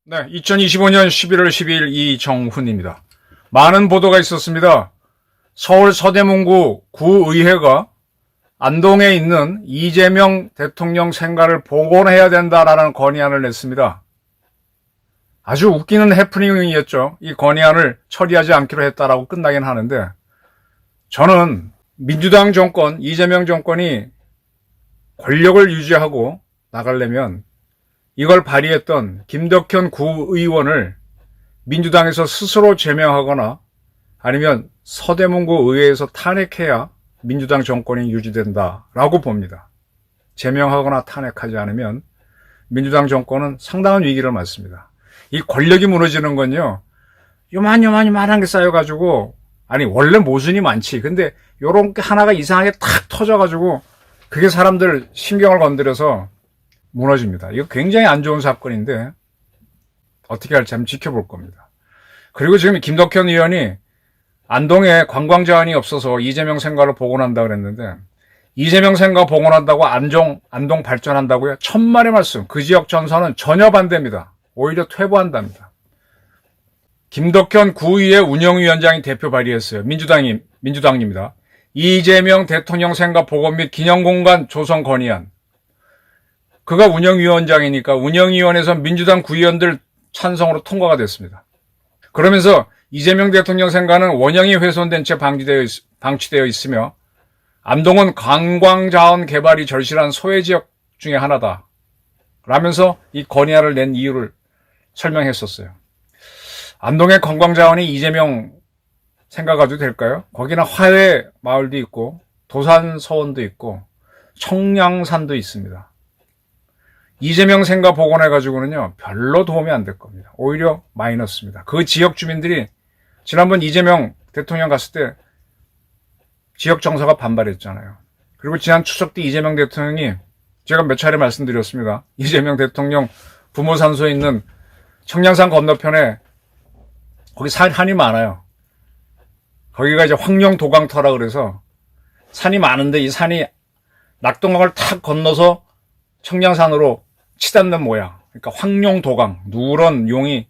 네, 2025년 11월 12일 이정훈입니다. 많은 보도가 있었습니다. 서울 서대문구 구의회가 안동에 있는 이재명 대통령 생가를 복원해야 된다라는 건의안을 냈습니다. 아주 웃기는 해프닝이었죠. 이 건의안을 처리하지 않기로 했다라고 끝나긴 하는데, 저는 민주당 정권, 이재명 정권이 권력을 유지하고 나가려면 이걸 발의했던 김덕현 구의원을 민주당에서 스스로 제명하거나 아니면 서대문구 의회에서 탄핵해야 민주당 정권이 유지된다라고 봅니다. 제명하거나 탄핵하지 않으면 민주당 정권은 상당한 위기를 맞습니다. 이 권력이 무너지는 건요, 요만한 게 쌓여가지고, 아니 원래 모순이 많지, 근데 요런 게 하나가 이상하게 탁 터져가지고 그게 사람들 신경을 건드려서 무너집니다. 이거 굉장히 안 좋은 사건인데 어떻게 할지 한번 지켜볼 겁니다. 그리고 지금 김덕현 의원이 안동에 관광자원이 없어서 이재명 생가를 복원한다 그랬는데, 이재명 생가 복원한다고 안동 발전한다고요? 천만의 말씀. 그 지역 전선은 전혀 반대입니다. 오히려 퇴보한답니다. 김덕현 구의회 운영위원장이 대표 발의했어요. 민주당입니다. 이재명 대통령 생가 복원 및 기념공간 조성 건의안. 그가 운영위원장이니까 운영위원회에서 민주당 구의원들 찬성으로 통과가 됐습니다. 그러면서 이재명 대통령 생가는 원형이 훼손된 채 방치되어 있으며 안동은 관광자원 개발이 절실한 소외지역 중에 하나다 라면서 이 건의안을 낸 이유를 설명했었어요. 안동의 관광자원이 이재명 생가 가도 될까요? 거기는 화훼 마을도 있고 도산서원도 있고 청량산도 있습니다. 이재명 생가 복원해가지고는요, 별로 도움이 안 될 겁니다. 오히려 마이너스입니다. 그 지역 주민들이 지난번 이재명 대통령 갔을 때 지역 정서가 반발했잖아요. 그리고 지난 추석 때 이재명 대통령이, 제가 몇 차례 말씀드렸습니다. 이재명 대통령 부모 산소에 있는 청량산 건너편에 거기 산이 많아요. 거기가 이제 황룡도강터라 그래서 산이 많은데 이 산이 낙동강을 탁 건너서 청량산으로 치닫는 모양. 그러니까 황룡도강, 누런 용이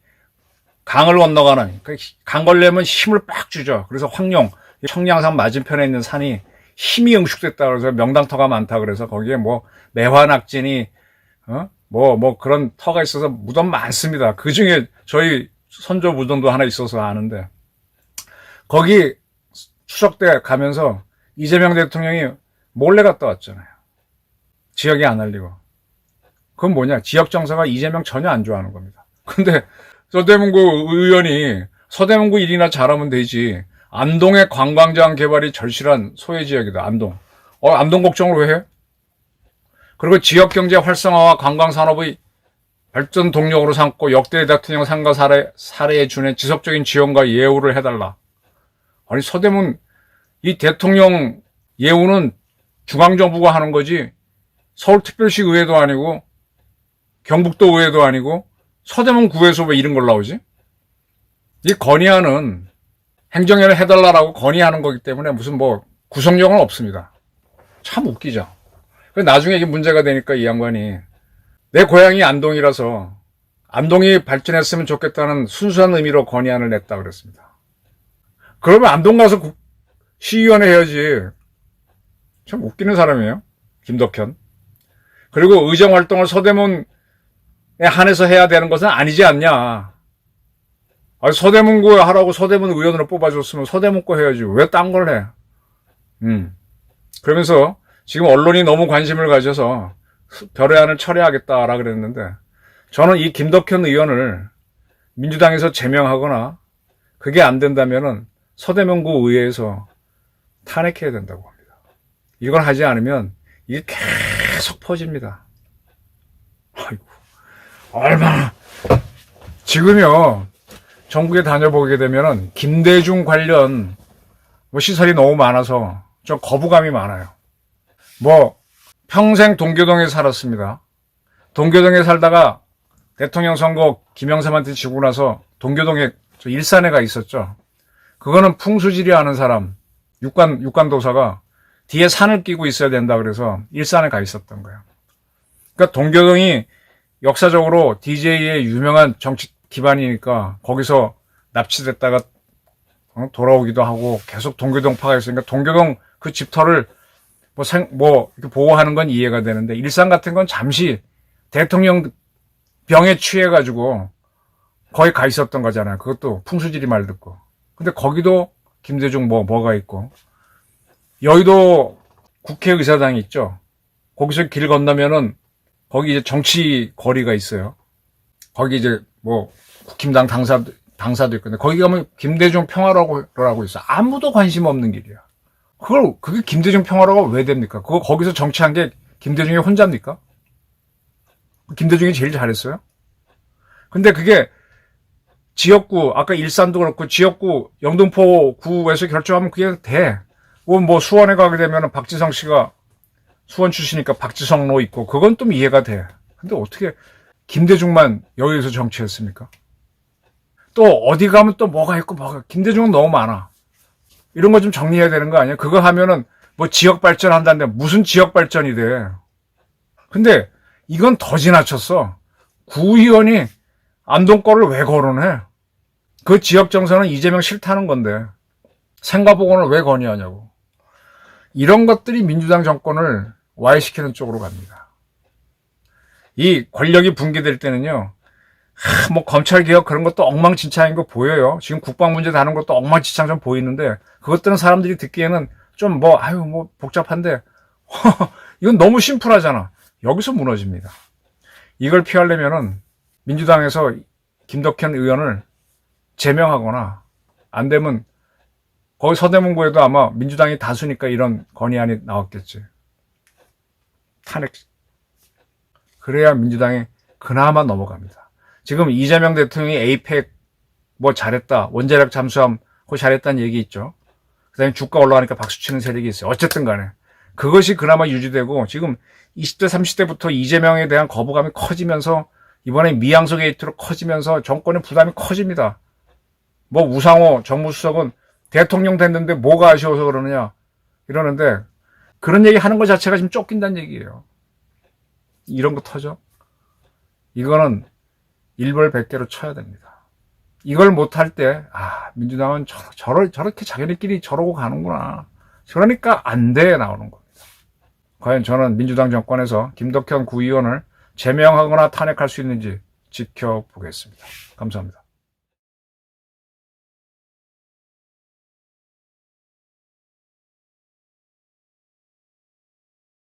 강을 건너가는, 강 걸려면 힘을 빡 주죠. 그래서 황룡, 청량산 맞은편에 있는 산이 힘이 응축됐다 그래서 명당터가 많다 그래서 거기에 뭐 매화낙진이 그런 터가 있어서 무덤 많습니다. 그 중에 저희 선조 무덤도 하나 있어서 아는데, 거기 추석 때 가면서 이재명 대통령이 몰래 갔다 왔잖아요. 지역에 안 알리고. 그건 뭐냐? 지역 정서가 이재명 전혀 안 좋아하는 겁니다. 근데 서대문구 의원이 서대문구 일이나 잘하면 되지. 안동의 관광자원 개발이 절실한 소외지역이다. 안동 걱정을 왜 해? 그리고 지역경제 활성화와 관광산업의 발전 동력으로 삼고 역대 대통령 상가 사례에 준해 지속적인 지원과 예우를 해달라. 아니 서대문 이 대통령 예우는 중앙정부가 하는 거지 서울특별시 의회도 아니고 경북도 의회도 아니고 서대문 구에서 왜 이런 걸 나오지? 이 건의안은 행정위를 해달라고 건의하는 거기 때문에 무슨 구속력은 없습니다. 참 웃기죠. 나중에 이게 문제가 되니까 이 양반이 내 고향이 안동이라서 안동이 발전했으면 좋겠다는 순수한 의미로 건의안을 냈다 그랬습니다. 그러면 안동 가서 시의원회 해야지. 참 웃기는 사람이에요. 김덕현. 그리고 의정활동을 서대문에 한해서 해야 되는 것은 아니지 않냐. 아니, 서대문구 하라고 서대문 의원으로 뽑아줬으면 서대문구 해야지. 왜 딴 걸 해? 그러면서 지금 언론이 너무 관심을 가져서 별의안을 철회하겠다라 그랬는데, 저는 이 김덕현 의원을 민주당에서 제명하거나 그게 안 된다면은 서대문구 의회에서 탄핵해야 된다고 합니다. 이걸 하지 않으면 이게 계속 퍼집니다. 아이고, 얼마나. 지금요, 전국에 다녀보게 되면은 김대중 관련 시설이 너무 많아서 좀 거부감이 많아요. 평생 동교동에 살았습니다. 동교동에 살다가 대통령 선거 김영삼한테 지고 나서 동교동에 일산에가 있었죠. 그거는 풍수지리 아는 사람, 육관도사가 뒤에 산을 끼고 있어야 된다 그래서 일산에 가 있었던 거야. 그러니까 동교동이 역사적으로 DJ의 유명한 정치 기반이니까 거기서 납치됐다가 돌아오기도 하고 계속 동교동파가 있으니까 동교동 그 집터를 이렇게 보호하는 건 이해가 되는데 일산 같은 건 잠시 대통령 병에 취해가지고 거기 가 있었던 거잖아요. 그것도 풍수지리 말 듣고. 근데 거기도 김대중 뭐가 있고 여의도 국회의사당이 있죠. 거기서 길 건너면은 거기 이제 정치 거리가 있어요. 거기 이제 국힘당 당사도 있고, 근데 거기 가면 김대중 평화로라고 있어. 아무도 관심 없는 길이야. 그게 김대중 평화로가 왜 됩니까? 거기서 정치한 게 김대중이 혼자입니까? 김대중이 제일 잘했어요? 근데 그게 지역구, 아까 일산도 그렇고, 지역구, 영등포구에서 결정하면 그게 돼. 수원에 가게 되면 박지성 씨가 수원 출신이니까 박지성로 있고, 그건 좀 이해가 돼. 근데 어떻게 김대중만 여기서 정치했습니까? 또 어디 가면 또 뭐가 있고 김대중은 너무 많아. 이런 거 좀 정리해야 되는 거 아니야? 그거 하면은 지역 발전한다는데 무슨 지역 발전이 돼. 근데 이건 더 지나쳤어. 구의원이 안동 거를 왜 거론해? 그 지역 정서는 이재명 싫다는 건데 생가보고는 왜 건의하냐고. 이런 것들이 민주당 정권을 와해시키는 쪽으로 갑니다. 이 권력이 붕괴될 때는요, 검찰개혁 그런 것도 엉망진창인 거 보여요. 지금 국방문제 다는 것도 엉망진창 좀 보이는데, 그것들은 사람들이 듣기에는 좀 복잡한데, 이건 너무 심플하잖아. 여기서 무너집니다. 이걸 피하려면은 민주당에서 김덕현 의원을 제명하거나, 안 되면 거기 서대문구에도 아마 민주당이 다수니까 이런 건의안이 나왔겠지. 탄핵. 그래야 민주당이 그나마 넘어갑니다. 지금 이재명 대통령이 에이펙 잘했다. 원자력 잠수함 그거 잘했다는 얘기 있죠. 그 다음에 주가 올라가니까 박수치는 세력이 있어요. 어쨌든 간에. 그것이 그나마 유지되고 지금 20대 30대부터 이재명에 대한 거부감이 커지면서 이번에 미양서 게이트로 커지면서 정권의 부담이 커집니다. 우상호 정무수석은 대통령 됐는데 뭐가 아쉬워서 그러느냐 이러는데 그런 얘기 하는 것 자체가 지금 쫓긴다는 얘기예요. 이런 거 터져? 이거는 일벌백계로 쳐야 됩니다. 이걸 못할 때 민주당은 저렇게 자기네끼리 저러고 가는구나. 그러니까 안 돼 나오는 겁니다. 과연 저는 민주당 정권에서 김덕현 구의원을 제명하거나 탄핵할 수 있는지 지켜보겠습니다. 감사합니다.